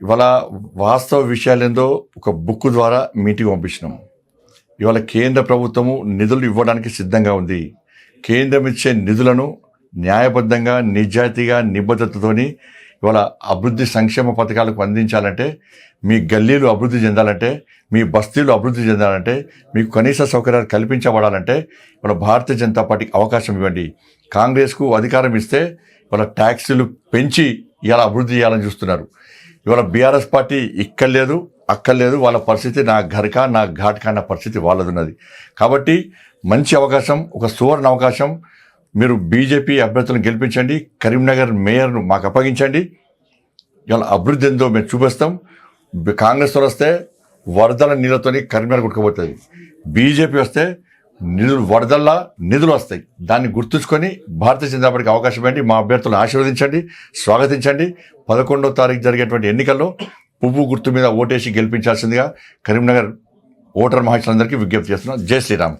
ఇవాళ వాస్తవ విషయాలేందో ఒక బుక్ ద్వారా మీటింగ్ పంపించినాం. ఇవాళ కేంద్ర ప్రభుత్వము నిధులు ఇవ్వడానికి సిద్ధంగా ఉంది. కేంద్రం ఇచ్చే నిధులను న్యాయబద్ధంగా, నిజాయితీగా, నిబద్ధతతోని ఇవాళ అభివృద్ధి సంక్షేమ పథకాలకు అందించాలంటే, మీ గల్లీలు అభివృద్ధి చెందాలంటే, మీ బస్తీలు అభివృద్ధి చెందాలంటే, మీకు కనీస సౌకర్యాలు కల్పించబడాలంటే ఇవాళ భారతీయ జనతా పార్టీకి అవకాశం ఇవ్వండి. కాంగ్రెస్కు అధికారం ఇస్తే ఇవాళ ట్యాక్సీలు పెంచి ఇవాళ అభివృద్ధి చేయాలని చూస్తున్నారు. ఇవాళ బీఆర్ఎస్ పార్టీ ఇక్కడ లేదు, అక్కడ లేదు. వాళ్ళ పరిస్థితి నా ఘర్కా నా ఘాట్కా అన్న పరిస్థితి వాళ్ళది ఉన్నది. కాబట్టి మంచి అవకాశం, ఒక సువర్ణ అవకాశం. మీరు బీజేపీ అభ్యర్థులను గెలిపించండి, కరీంనగర్ మేయర్ను మాకు అప్పగించండి. ఇవాళ అభివృద్ధి ఎంతో మేము చూపిస్తాం. కాంగ్రెస్ వస్తే వరదల నీళ్ళతోని కరీంనగర్ కొట్టుకుపోతుంది. బీజేపీ వస్తే వరదల్లా నిధులు వస్తాయి. దాన్ని గుర్తుంచుకొని భారతీయ జనతా పార్టీకి అవకాశం ఇవ్వండి. మా అభ్యర్థులను ఆశీర్వదించండి, స్వాగతించండి. 11వ తారీఖు జరిగేటువంటి ఎన్నికల్లో పువ్వు గుర్తు మీద ఓటేసి గెలిపించాల్సిందిగా కరీంనగర్ ఓటర్ మహాశయులందరికీ విజ్ఞప్తి చేస్తున్నాం. జై శ్రీరామ్.